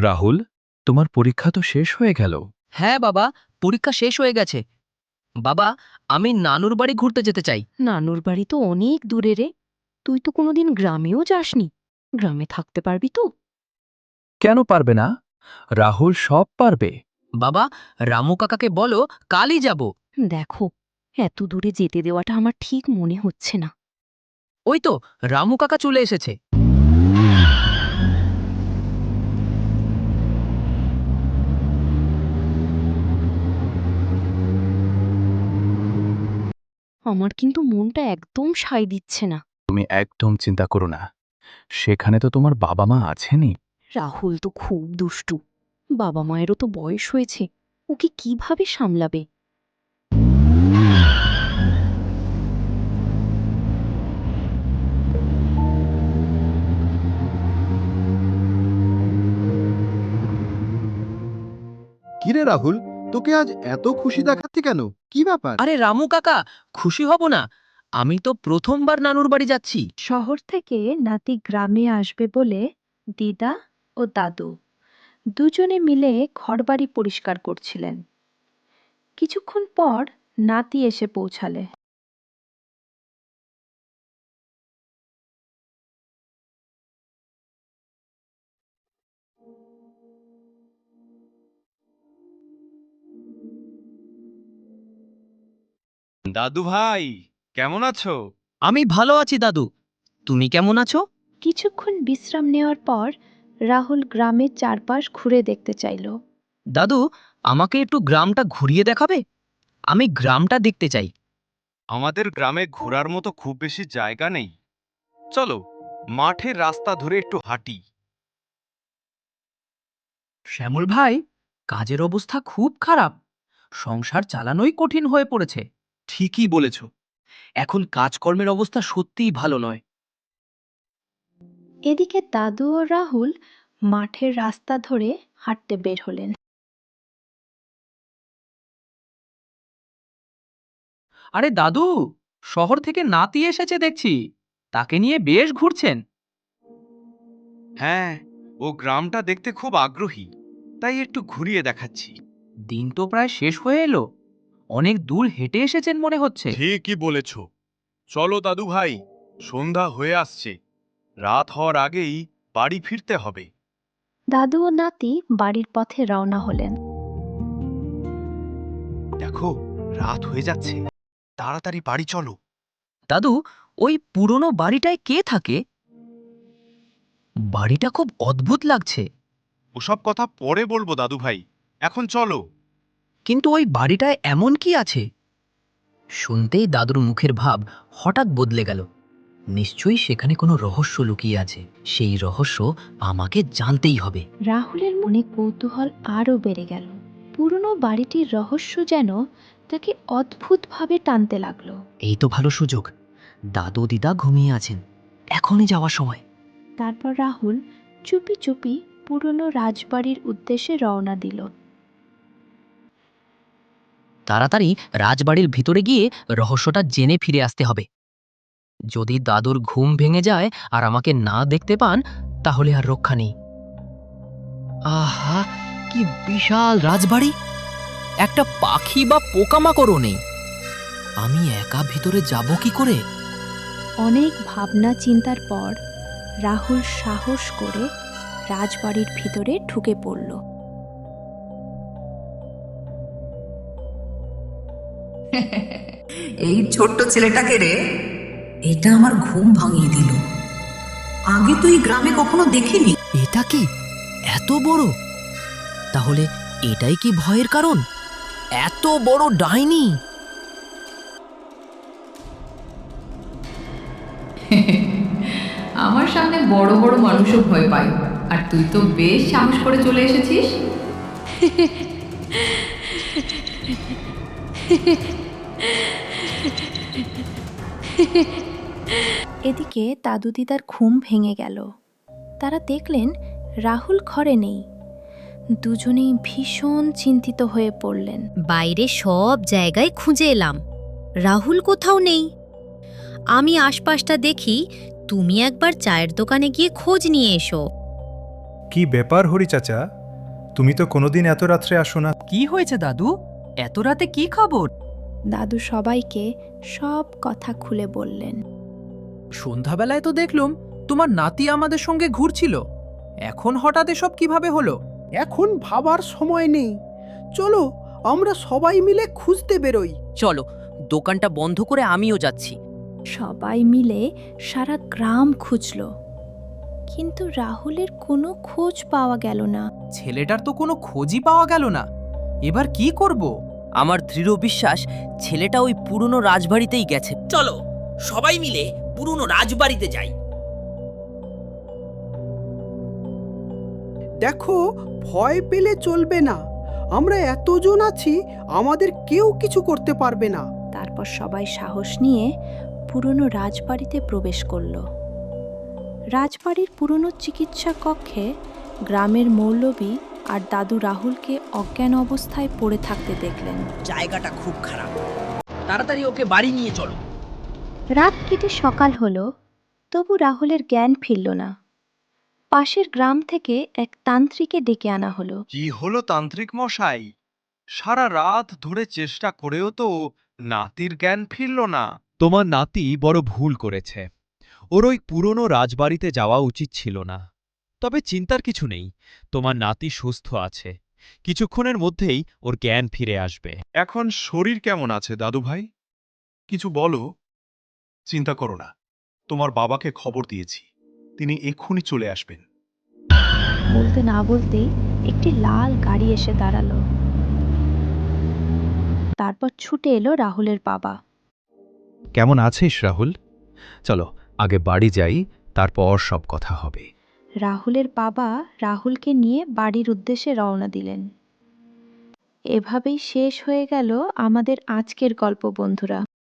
রাহুল, তোমার পরীক্ষা তো শেষ হয়ে গেল। হ্যাঁ বাবা, পরীক্ষা শেষ হয়ে গেছে। বাবা, আমি নানুর বাড়ি ঘুরতে যেতে চাই। নানুর বাড়ি তো অনেক দূরে রে। তুই তো কোনোদিন গ্রামেও যাসনি। গ্রামে থাকতে পারবি তো? কেন পারবে না? রাহুল সব পারবে। বাবা, রামু কাকাকে বলো কালই যাব। দেখো, এত দূরে যেতে দেওয়াটা আমার ঠিক মনে হচ্ছে না। ওই তো রামু কাকা চলে এসেছে। আমার কিন্তু মনটা একদম সায় দিচ্ছে না। তুমি একদম চিন্তা করো না, সেখানে তো তোমার বাবা মা আছেনই। রাহুল তো খুব দুষ্টু। বাবা মায়েরও তো বয়স হয়েছে। ওকে কিভাবে সামলাবে? কিরে রাহুল, তোকে আজ এত খুশি দেখাচ্ছে কেন? কি ব্যাপার? আরে রামু কাকা, খুশি হব না? আমি তো প্রথমবার নানুর বাড়ি যাচ্ছি। শহর থেকে নাতি গ্রামে আসবে বলে দিদা ও দাদু দুজনে মিলে ঘরবাড়ি পরিষ্কার করছিলেন। কিছুক্ষণ পর নাতি এসে পৌঁছালে। দাদু ভাই, কেমন আছো? আমি ভালো আছি দাদু। তুমি কেমন আছো? কিছুক্ষণ বিশ্রাম নেওয়ার পর রাহুল গ্রামের চারপাশ ঘুরে দেখতে চাইল। দাদু, আমাকে একটু গ্রামটা ঘুরিয়ে দেখাবে? আমি গ্রামটা দেখতে চাই। আমাদের গ্রামে ঘোরার মতো খুব বেশি জায়গা নেই। চলো, মাঠের রাস্তা ধরে একটু হাঁটি। শ্যামল ভাই, কাজের অবস্থা খুব খারাপ। সংসার চালানোই কঠিন হয়ে পড়েছে। ঠিকই বলেছ। এখন কাজকর্মের অবস্থা সত্যিই ভালো নয়। এদিকে দাদু ও রাহুল মাঠের রাস্তা ধরে হাঁটতে বের হলেন। আরে দাদু, শহর থেকে নাতি এসেছে দেখছি। তাকে নিয়ে বেশ ঘুরছেন। হ্যাঁ, ও গ্রামটা দেখতে খুব আগ্রহী, তাই একটু ঘুরিয়ে দেখাচ্ছি। দিন তো প্রায় শেষ হয়ে এলো। অনেক দূর হেঁটে এসেছেন মনে হচ্ছে। ঠিকই বলেছ। চলো দাদু ভাই, সন্ধ্যা হয়ে আসছে। রাত হওয়ার আগেই বাড়ি ফিরতে হবে। দাদু ও নাতি বাড়ির পথে রওনা হলেন। দেখো, রাত হয়ে যাচ্ছে। তাড়াতাড়ি বাড়ি চলো। দাদু, ওই পুরনো বাড়িটায় কে থাকে? বাড়িটা খুব অদ্ভুত লাগছে। ওসব কথা পরে বলবো দাদু ভাই, এখন চলো। কিন্তু ওই বাড়িটায় এমন কি আছে? শুনতেই দাদুর মুখের ভাব হঠাৎ বদলে গেল। নিশ্চয়ই সেখানে কোনো রহস্য লুকিয়ে আছে। সেই রহস্য আমাকে জানতেই হবে। রাহুলের মনে কৌতূহল আরও বেড়ে গেল। পুরনো বাড়িটির রহস্য যেন তাকে অদ্ভুতভাবে টানতে লাগলো। এই তো ভালো সুযোগ। দাদু দিদা ঘুমিয়ে আছেন, এখনই যাওয়ার সময়। তারপর রাহুল চুপি চুপি পুরনো রাজবাড়ির উদ্দেশ্যে রওনা দিল। তাড়াতাড়ি রাজবাড়ির ভিতরে গিয়ে রহস্যটা জেনে ফিরে আসতে হবে। যদি দাদুর ঘুম ভেঙে যায় আর আমাকে না দেখতে পান, তাহলে আর রক্ষা নেই। আহা, কি বিশাল রাজবাড়ি! একটা পাখি বা পোকামাকড়ও নেই। আমি একা ভিতরে যাব কি করে? অনেক ভাবনা চিন্তার পর রাহুল সাহস করে রাজবাড়ির ভিতরে ঢুকে পড়ল। এই ছোট্ট ছেলেটাকে রে, এটা আমার ঘুম ভাঙিয়ে দিল। আগে তো এই গ্রামে কখনো দেখিনি। এটা কি এত বড়? তাহলে এটাই কি ভয়ের কারণ? এত বড় ডাইনি! আমার সামনে বড় বড় মানুষও ভয় পায়, আর তুই তো বেশ সাহস করে চলে এসেছিস। এদিকে দাদু দিদার ঘুম ভেঙে গেল। তারা দেখলেন রাহুল ঘরে নেই। দুজনেই ভীষণ চিন্তিত হয়ে পড়লেন। বাইরে সব জায়গায় খুঁজে এলাম, রাহুল কোথাও নেই। আমি আশপাশটা দেখি, তুমি একবার চায়ের দোকানে গিয়ে খোঁজ নিয়ে এসো। কি ব্যাপার হরি চাচা, তুমি তো কোনোদিন এত রাত্রে আসো না। কি হয়েছে দাদু? এত রাতে কি খবর? দাদু সবাইকে সব কথা খুলে বললেন। সন্ধ্যাবেলায় তো দেখলাম তোমার নাতি আমাদের সঙ্গে ঘুরছিল, এখন হঠাৎ এসব কিভাবে হলো? এখন ভাবার সময় নেই, চলো আমরা সবাই মিলে খুঁজতে বেরোই। চলো, দোকানটা বন্ধ করে আমিও যাচ্ছি। সবাই মিলে সারা গ্রাম খুঁজল, কিন্তু রাহুলের কোনো খোঁজ পাওয়া গেল না। ছেলেটার তো কোনো খোঁজই পাওয়া গেল না, এবার কি করব? আমার দৃঢ় বিশ্বাস ছেলেটা ওই পুরনো রাজবাড়িতেই গেছে। চলো সবাই মিলে পুরনো রাজবাড়িতে যাই। দেখো, ভয় পেলে চলবে না, আমরা এতজন আছি, আমাদের কেউ কিছু করতে পারবে না। তারপর সবাই সাহস নিয়ে পুরনো রাজবাড়িতে প্রবেশ করল। রাজবাড়ির পুরনো চিকিৎসা কক্ষে গ্রামের মৌলবী আর দাদু রাহুলকে অজ্ঞান অবস্থায় পড়ে থাকতে দেখলেন। জায়গাটা খুব খারাপ, তাড়াতাড়ি ওকে বাড়ি নিয়ে চলো। রাত কেটে সকাল হলো, তবু রাহুলের জ্ঞান ফিরল না। পাশের গ্রাম থেকে এক তান্ত্রিকে ডেকে আনা হলো। কি হলো তান্ত্রিক মশাই? সারা রাত ধরে চেষ্টা করেও তো নাতির জ্ঞান ফিরল না। তোমার নাতি বড় ভুল করেছে। ওর ওই পুরনো রাজবাড়িতে যাওয়া উচিত ছিল না। তবে চিন্তার কিছু নেই, তোমার নাতি সুস্থ আছে। কিছুক্ষণের মধ্যেই ওর জ্ঞান ফিরে আসবে। এখন শরীর কেমন আছে দাদু ভাই? কিছু বলো। চিন্তা করো না, তোমার বাবাকে খবর দিয়েছি, তিনি এক্ষুনি চলে আসবেন। বলতে না বলতেই একটি লাল গাড়ি এসে দাঁড়ালো। তারপর ছুটে এলো রাহুলের বাবা। কেমন আছিস রাহুল? চলো আগে বাড়ি যাই, তারপর সব কথা হবে। রাহুলের বাবা রাহুলকে নিয়ে বাড়ির উদ্দেশ্যে রওনা দিলেন। এভাবেই শেষ হয়ে গেল আমাদের আজকের গল্প বন্ধুরা।